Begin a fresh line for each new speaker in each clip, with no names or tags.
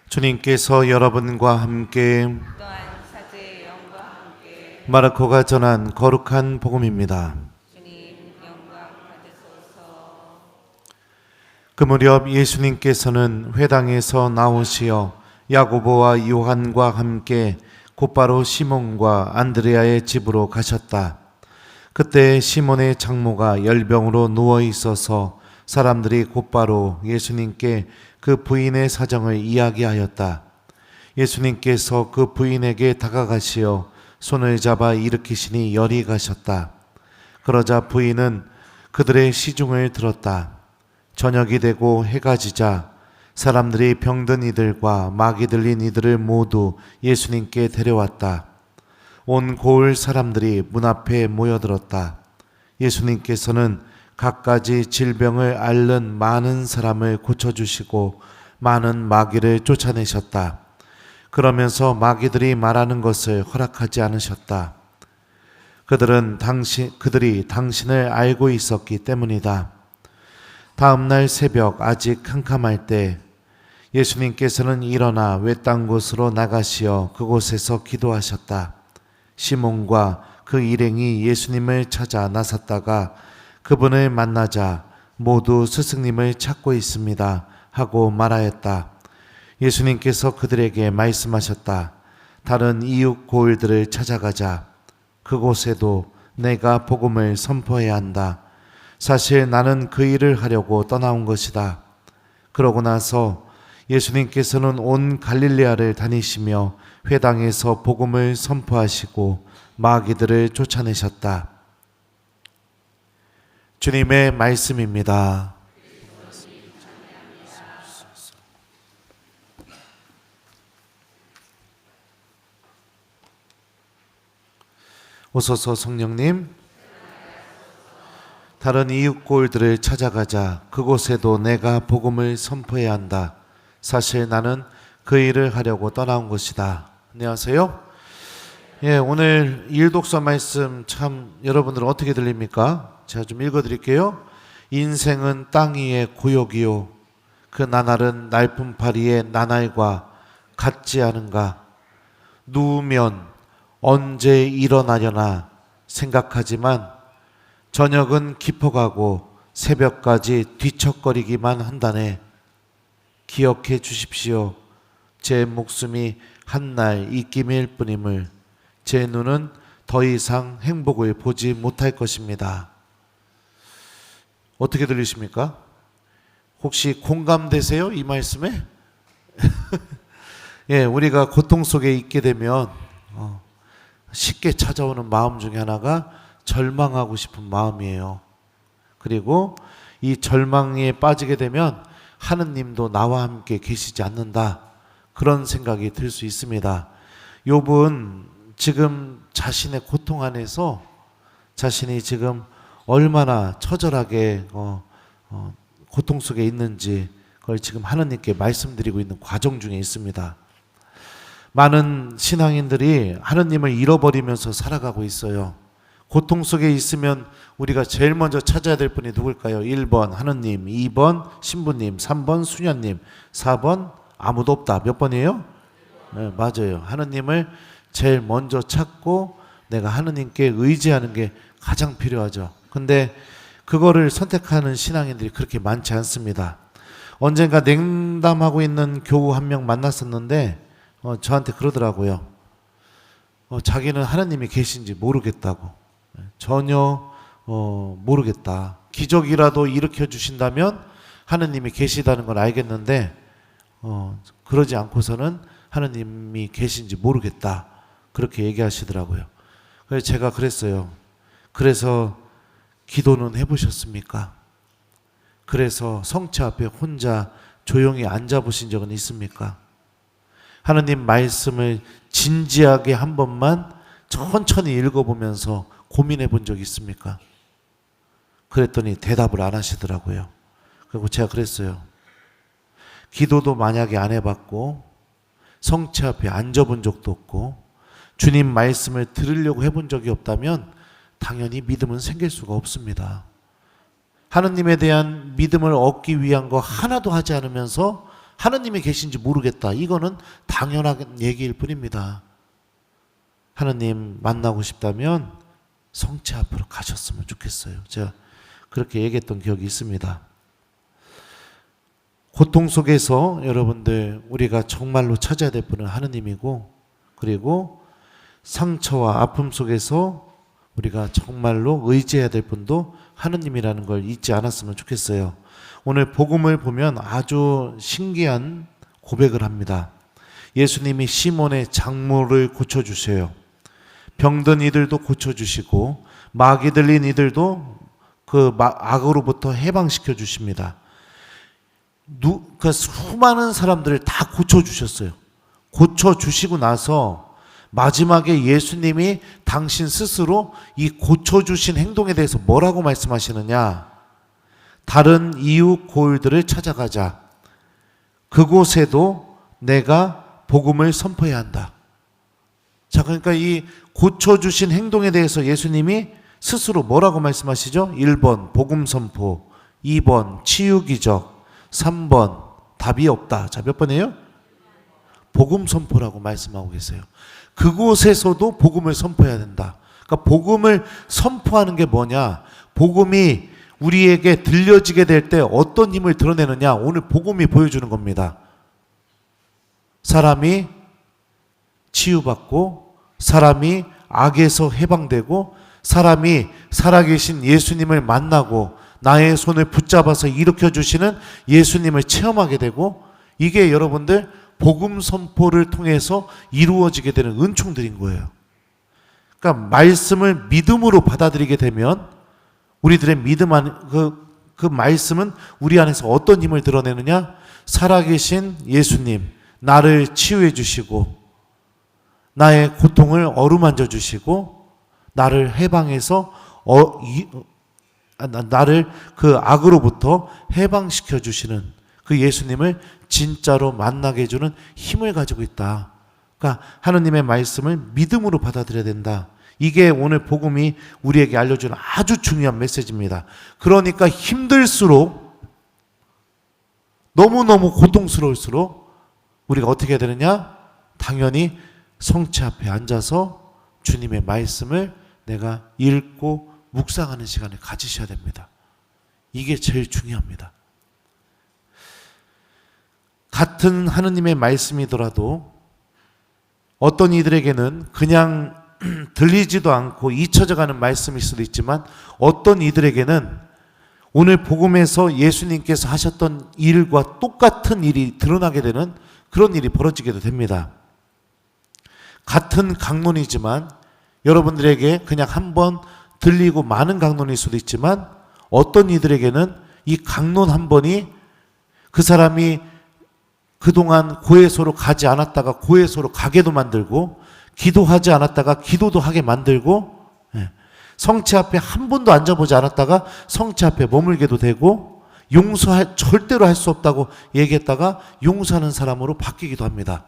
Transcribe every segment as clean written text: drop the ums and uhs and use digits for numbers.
주님께서 여러분과 함께
또한 사제의 영과 함께
마르코가 전한 거룩한 복음입니다.
주님 영광 받으소서.
그 무렵 예수님께서는 회당에서 나오시어 야고보와 요한과 함께 곧바로 시몬과 안드레아의 집으로 가셨다. 그때 시몬의 장모가 열병으로 누워 있어서 사람들이 곧바로 예수님께 그 부인의 사정을 이야기하였다. 예수님께서 그 부인에게 다가가시어 손을 잡아 일으키시니 열이 가셨다. 그러자 부인은 그들의 시중을 들었다. 저녁이 되고 해가 지자 사람들이 병든 이들과 마귀 들린 이들을 모두 예수님께 데려왔다. 온 고을 사람들이 문 앞에 모여들었다. 예수님께서는 갖가지 질병을 앓는 많은 사람을 고쳐주시고 많은 마귀를 쫓아내셨다. 그러면서 마귀들이 말하는 것을 허락하지 않으셨다. 그들이 당신을 알고 있었기 때문이다. 다음 날 새벽 아직 캄캄할 때 예수님께서는 일어나 외딴 곳으로 나가시어 그곳에서 기도하셨다. 시몬과 그 일행이 예수님을 찾아 나섰다가 그분을 만나자 모두 스승님을 찾고 있습니다 하고 말하였다. 예수님께서 그들에게 말씀하셨다. 다른 이웃 고을들을 찾아가자. 그곳에도 내가 복음을 선포해야 한다. 사실 나는 그 일을 하려고 떠나온 것이다. 그러고 나서 예수님께서는 온 갈릴레아를 다니시며 회당에서 복음을 선포하시고 마귀들을 쫓아내셨다. 주님의 말씀입니다. 오소서 성령님. 다른 이웃 고을들을 찾아가자. 그곳에도 내가 복음을 선포해야 한다. 사실 나는 그 일을 하려고 떠나온 것이다. 안녕하세요. 오늘 일독서 말씀 참 여러분들은 어떻게 들립니까? 제가 좀 읽어드릴게요. 인생은 땅 위의 고욕이요 그 나날은 날품팔이의 나날과 같지 않은가. 누우면 언제 일어나려나 생각하지만 저녁은 깊어가고 새벽까지 뒤척거리기만 한다네. 기억해 주십시오. 제 목숨이 한날 입김일 뿐임을. 제 눈은 더 이상 행복을 보지 못할 것입니다. 어떻게 들리십니까? 혹시 공감되세요? 이 말씀에? 우리가 고통 속에 있게 되면 쉽게 찾아오는 마음 중에 하나가 절망하고 싶은 마음이에요. 그리고 이 절망에 빠지게 되면 하느님도 나와 함께 계시지 않는다. 그런 생각이 들 수 있습니다. 욥은 지금 자신의 고통 안에서 자신이 지금 얼마나 처절하게 고통 속에 있는지 그걸 지금 하느님께 말씀드리고 있는 과정 중에 있습니다. 많은 신앙인들이 하느님을 잃어버리면서 살아가고 있어요. 고통 속에 있으면 우리가 제일 먼저 찾아야 될 분이 누굴까요? 1번 하느님, 2번 신부님, 3번 수녀님, 4번 아무도 없다. 몇 번이에요? 네, 맞아요. 하느님을 제일 먼저 찾고 내가 하느님께 의지하는 게 가장 필요하죠. 근데 그거를 선택하는 신앙인들이 그렇게 많지 않습니다. 언젠가 냉담하고 있는 교우 한 명 만났었는데 저한테 그러더라고요. 자기는 하느님이 계신지 모르겠다고. 전혀 모르겠다. 기적이라도 일으켜 주신다면 하느님이 계시다는 걸 알겠는데 그러지 않고서는 하느님이 계신지 모르겠다. 그렇게 얘기하시더라고요. 그래서 제가 그랬어요. 그래서 기도는 해보셨습니까? 그래서 성체 앞에 혼자 조용히 앉아보신 적은 있습니까? 하느님 말씀을 진지하게 한 번만 천천히 읽어보면서 고민해 본 적 있습니까? 그랬더니 대답을 안 하시더라고요. 그리고 제가 그랬어요. 기도도 만약에 안 해봤고 성체 앞에 앉아본 적도 없고 주님 말씀을 들으려고 해본 적이 없다면 당연히 믿음은 생길 수가 없습니다. 하느님에 대한 믿음을 얻기 위한 거 하나도 하지 않으면서 하느님이 계신지 모르겠다. 이거는 당연한 얘기일 뿐입니다. 하느님 만나고 싶다면 성체 앞으로 가셨으면 좋겠어요. 제가 그렇게 얘기했던 기억이 있습니다. 고통 속에서 여러분들 우리가 정말로 찾아야 될 분은 하느님이고, 그리고 상처와 아픔 속에서 우리가 정말로 의지해야 될 분도 하느님이라는 걸 잊지 않았으면 좋겠어요. 오늘 복음을 보면 아주 신기한 고백을 합니다. 예수님이 시몬의 장모를 고쳐주세요. 병든 이들도 고쳐주시고 마귀 들린 이들도 그 악으로부터 해방시켜 주십니다. 그 수많은 사람들을 다 고쳐주셨어요. 고쳐주시고 나서 마지막에 예수님이 당신 스스로 이 고쳐주신 행동에 대해서 뭐라고 말씀하시느냐? 다른 이웃 고을들을 찾아가자. 그곳에도 내가 복음을 선포해야 한다. 자, 그러니까 이 고쳐주신 행동에 대해서 예수님이 스스로 뭐라고 말씀하시죠? 1번 복음 선포, 2번 치유 기적, 3번 답이 없다. 자, 몇 번이에요? 복음 선포라고 말씀하고 계세요. 그곳에서도 복음을 선포해야 된다. 그러니까 복음을 선포하는 게 뭐냐? 복음이 우리에게 들려지게 될 때 어떤 힘을 드러내느냐? 오늘 복음이 보여주는 겁니다. 사람이 치유받고, 사람이 악에서 해방되고, 사람이 살아계신 예수님을 만나고 나의 손을 붙잡아서 일으켜주시는 예수님을 체험하게 되고, 이게 여러분들 복음 선포를 통해서 이루어지게 되는 은총들인 거예요. 그러니까 말씀을 믿음으로 받아들이게 되면 우리들의 믿음 그 말씀은 우리 안에서 어떤 힘을 드러내느냐? 살아계신 예수님, 나를 치유해 주시고 나의 고통을 어루만져 주시고 나를 해방해서 나를 그 악으로부터 해방시켜 주시는 그 예수님을 진짜로 만나게 해주는 힘을 가지고 있다. 그러니까 하느님의 말씀을 믿음으로 받아들여야 된다. 이게 오늘 복음이 우리에게 알려주는 아주 중요한 메시지입니다. 그러니까 힘들수록, 너무너무 고통스러울수록 우리가 어떻게 해야 되느냐? 당연히 성체 앞에 앉아서 주님의 말씀을 내가 읽고 묵상하는 시간을 가지셔야 됩니다. 이게 제일 중요합니다. 같은 하느님의 말씀이더라도 어떤 이들에게는 그냥 들리지도 않고 잊혀져가는 말씀일 수도 있지만, 어떤 이들에게는 오늘 복음에서 예수님께서 하셨던 일과 똑같은 일이 드러나게 되는 그런 일이 벌어지게도 됩니다. 같은 강론이지만 여러분들에게 그냥 한번 들리고 많은 강론일 수도 있지만, 어떤 이들에게는 이 강론 한 번이 그 사람이 그동안 고해소로 가지 않았다가 고해소로 가게도 만들고, 기도하지 않았다가 기도도 하게 만들고, 성체 앞에 한 번도 앉아보지 않았다가 성체 앞에 머물게도 되고, 절대로 할 수 없다고 얘기했다가 용서하는 사람으로 바뀌기도 합니다.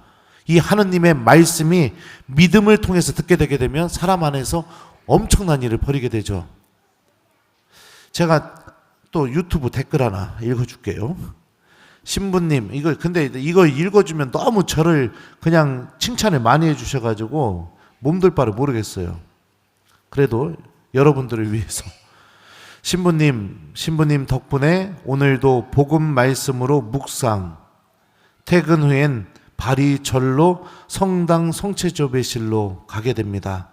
이 하느님의 말씀이 믿음을 통해서 듣게 되게 되면 사람 안에서 엄청난 일을 벌이게 되죠. 제가 또 유튜브 댓글 하나 읽어줄게요. 신부님, 근데 이거 읽어주면 너무 저를 그냥 칭찬을 많이 해주셔가지고 몸둘 바를 모르겠어요. 그래도 여러분들을 위해서. 신부님 덕분에 오늘도 복음 말씀으로 묵상, 퇴근 후엔 발이 절로 성당 성체조배실로 가게 됩니다.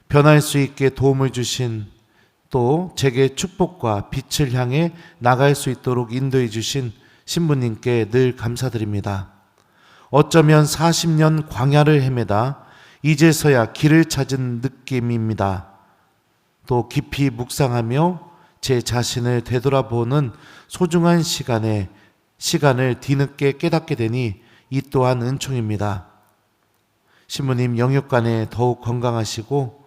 변할 수 있게 도움을 주신, 또 제게 축복과 빛을 향해 나갈 수 있도록 인도해 주신 신부님께 늘 감사드립니다. 어쩌면 40년 광야를 헤매다 이제서야 길을 찾은 느낌입니다. 또 깊이 묵상하며 제 자신을 되돌아보는 소중한 시간을 뒤늦게 깨닫게 되니 이 또한 은총입니다. 신부님 영육간에 더욱 건강하시고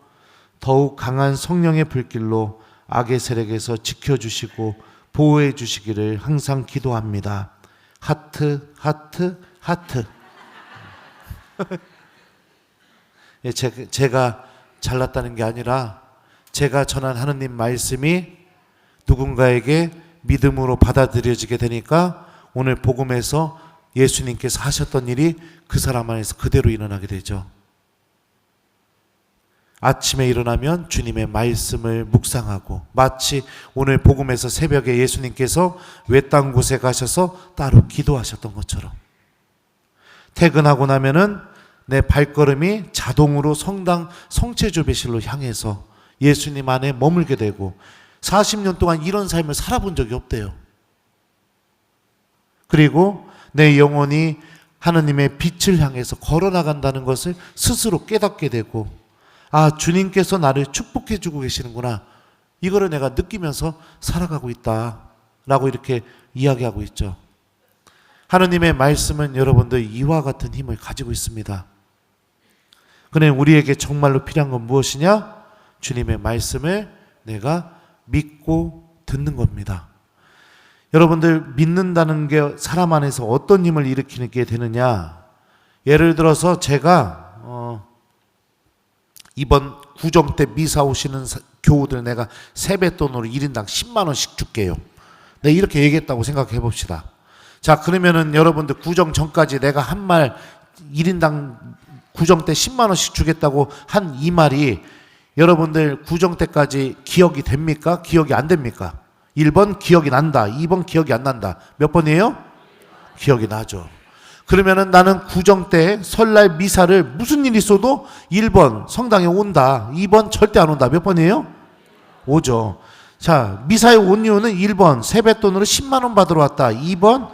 더욱 강한 성령의 불길로 악의 세력에서 지켜주시고 보호해 주시기를 항상 기도합니다. 하트 하트 하트. 제가 잘났다는 게 아니라 제가 전한 하느님 말씀이 누군가에게 믿음으로 받아들여지게 되니까 오늘 복음에서 예수님께서 하셨던 일이 그 사람 안에서 그대로 일어나게 되죠. 아침에 일어나면 주님의 말씀을 묵상하고, 마치 오늘 복음에서 새벽에 예수님께서 외딴 곳에 가셔서 따로 기도하셨던 것처럼, 퇴근하고 나면은 내 발걸음이 자동으로 성당 성체조배실로 향해서 예수님 안에 머물게 되고, 40년 동안 이런 삶을 살아본 적이 없대요. 그리고 내 영혼이 하느님의 빛을 향해서 걸어나간다는 것을 스스로 깨닫게 되고, 아, 주님께서 나를 축복해 주고 계시는구나, 이거를 내가 느끼면서 살아가고 있다 라고 이렇게 이야기하고 있죠. 하느님의 말씀은 여러분들 이와 같은 힘을 가지고 있습니다. 그런데 우리에게 정말로 필요한 건 무엇이냐? 주님의 말씀을 내가 믿고 듣는 겁니다. 여러분들, 믿는다는 게 사람 안에서 어떤 힘을 일으키게 되느냐? 예를 들어서 제가 이번 구정 때 미사 오시는 교우들 내가 세뱃돈으로 1인당 10만 원씩 줄게요. 네, 이렇게 얘기했다고 생각해 봅시다. 자, 그러면은 여러분들 구정 전까지 내가 한 말 1인당 구정 때 10만 원씩 주겠다고 한 이 말이 여러분들 구정 때까지 기억이 됩니까? 기억이 안 됩니까? 1번 기억이 난다, 2번 기억이 안 난다. 몇 번이에요? 기억이 나죠. 그러면은 나는 구정 때 설날 미사를 무슨 일이 있어도 1번 성당에 온다, 2번 절대 안 온다. 몇 번이에요? 오죠. 자, 미사에 온 이유는 1번 세뱃돈으로 10만 원 받으러 왔다, 2번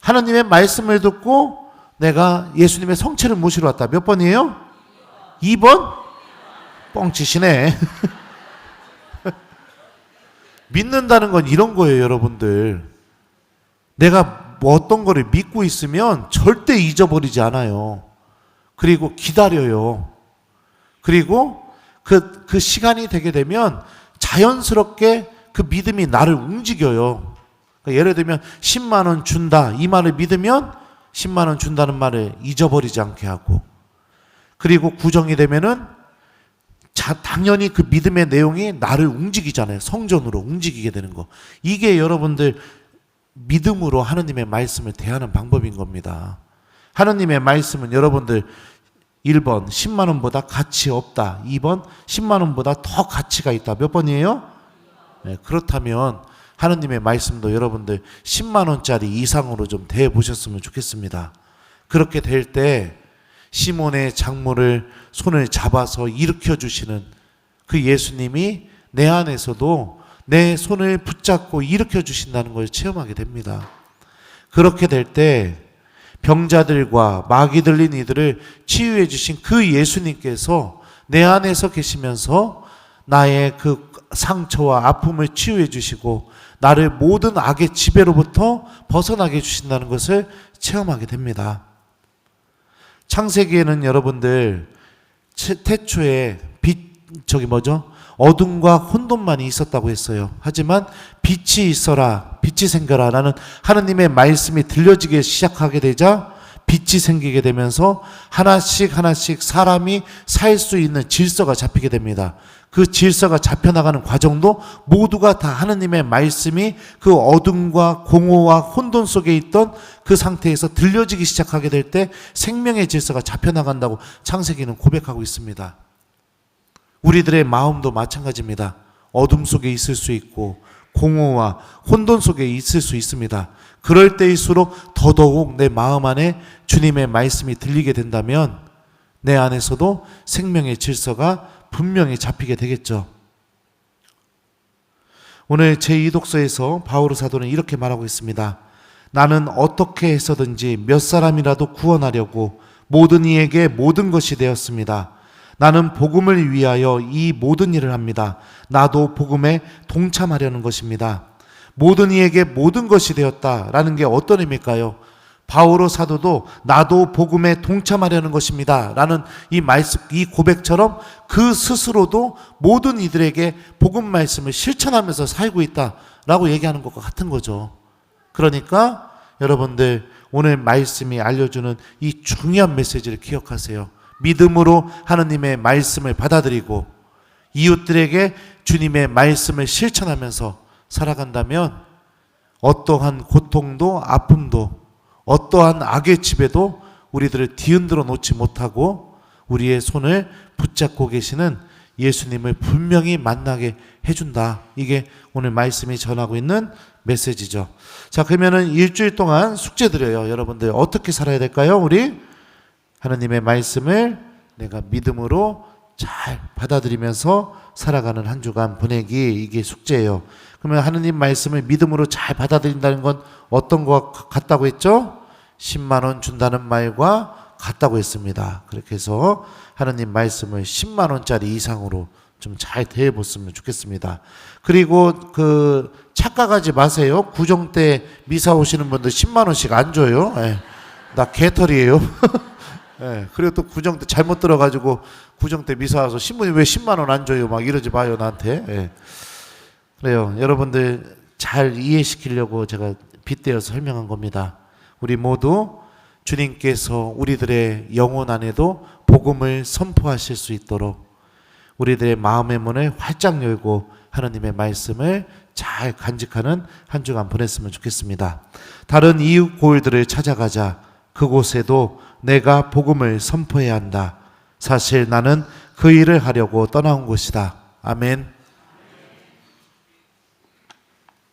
하나님의 말씀을 듣고 내가 예수님의 성체를 모시러 왔다. 몇 번이에요? 2번? 뻥치시네. 믿는다는 건 이런 거예요, 여러분들. 내가 뭐 어떤 거를 믿고 있으면 절대 잊어버리지 않아요. 그리고 기다려요. 그리고 그 시간이 되게 되면 자연스럽게 그 믿음이 나를 움직여요. 그러니까 예를 들면 10만 원 준다, 이 말을 믿으면 10만 원 준다는 말을 잊어버리지 않게 하고, 그리고 구정이 되면은 당연히 그 믿음의 내용이 나를 움직이잖아요. 성전으로 움직이게 되는 거. 이게 여러분들 믿음으로 하느님의 말씀을 대하는 방법인 겁니다. 하느님의 말씀은 여러분들 1번 10만 원보다 가치 없다, 2번 10만 원보다 더 가치가 있다. 몇 번이에요? 네, 그렇다면 하느님의 말씀도 여러분들 10만 원짜리 이상으로 좀 대해 보셨으면 좋겠습니다. 그렇게 될 때 시몬의 장모를 손을 잡아서 일으켜 주시는 그 예수님이 내 안에서도 내 손을 붙잡고 일으켜 주신다는 걸 체험하게 됩니다. 그렇게 될 때 병자들과 마귀 들린 이들을 치유해 주신 그 예수님께서 내 안에서 계시면서 나의 그 상처와 아픔을 치유해 주시고 나를 모든 악의 지배로부터 벗어나게 해주신다는 것을 체험하게 됩니다. 창세기에는 여러분들 태초에 어둠과 혼돈만이 있었다고 했어요. 하지만 빛이 있어라, 빛이 생겨라 라는 하느님의 말씀이 들려지기 시작하게 되자 빛이 생기게 되면서 하나씩 하나씩 사람이 살 수 있는 질서가 잡히게 됩니다. 그 질서가 잡혀나가는 과정도 모두가 다 하느님의 말씀이 그 어둠과 공허와 혼돈 속에 있던 그 상태에서 들려지기 시작하게 될 때 생명의 질서가 잡혀나간다고 창세기는 고백하고 있습니다. 우리들의 마음도 마찬가지입니다. 어둠 속에 있을 수 있고 공허와 혼돈 속에 있을 수 있습니다. 그럴 때일수록 더더욱 내 마음 안에 주님의 말씀이 들리게 된다면 내 안에서도 생명의 질서가 분명히 잡히게 되겠죠. 오늘 제2독서에서 바오로 사도는 이렇게 말하고 있습니다. 나는 어떻게 해서든지 몇 사람이라도 구원하려고 모든 이에게 모든 것이 되었습니다. 나는 복음을 위하여 이 모든 일을 합니다. 나도 복음에 동참하려는 것입니다. 모든 이에게 모든 것이 되었다라는 게 어떤 의미일까요? 바오로 사도도 나도 복음에 동참하려는 것입니다 라는 이 말씀, 이 고백처럼 그 스스로도 모든 이들에게 복음 말씀을 실천하면서 살고 있다라고 얘기하는 것과 같은 거죠. 그러니까 여러분들 오늘 말씀이 알려주는 이 중요한 메시지를 기억하세요. 믿음으로 하느님의 말씀을 받아들이고 이웃들에게 주님의 말씀을 실천하면서 살아간다면 어떠한 고통도 아픔도 어떠한 악의 집에도 우리들을 뒤흔들어 놓지 못하고 우리의 손을 붙잡고 계시는 예수님을 분명히 만나게 해준다. 이게 오늘 말씀이 전하고 있는 메시지죠. 자, 그러면은 일주일 동안 숙제 드려요. 여러분들 어떻게 살아야 될까요? 우리 하나님의 말씀을 내가 믿음으로 잘 받아들이면서 살아가는 한 주간 보내기, 이게 숙제예요. 그러면 하나님 말씀을 믿음으로 잘 받아들인다는 건 어떤 것 같다고 했죠? 10만 원 준다는 말과 같다고 했습니다. 그렇게 해서 하나님 말씀을 10만 원짜리 이상으로 좀 잘 대해봤으면 좋겠습니다. 그리고 착각하지 마세요. 구정 때 미사 오시는 분들 10만 원씩 안 줘요. 예. 나 개털이에요. 예. 그리고 또 구정 때 잘못 들어가지고 구정 때 미사 와서 신부님 왜 10만 원 안 줘요? 막 이러지 마요 나한테. 예. 그래요. 여러분들 잘 이해시키려고 제가 빗대어서 설명한 겁니다. 우리 모두 주님께서 우리들의 영혼 안에도 복음을 선포하실 수 있도록 우리들의 마음의 문을 활짝 열고 하나님의 말씀을 잘 간직하는 한 주간 보냈으면 좋겠습니다. 다른 이웃 고을들을 찾아가자. 그곳에도 내가 복음을 선포해야 한다. 사실 나는 그 일을 하려고 떠나온 것이다. 아멘.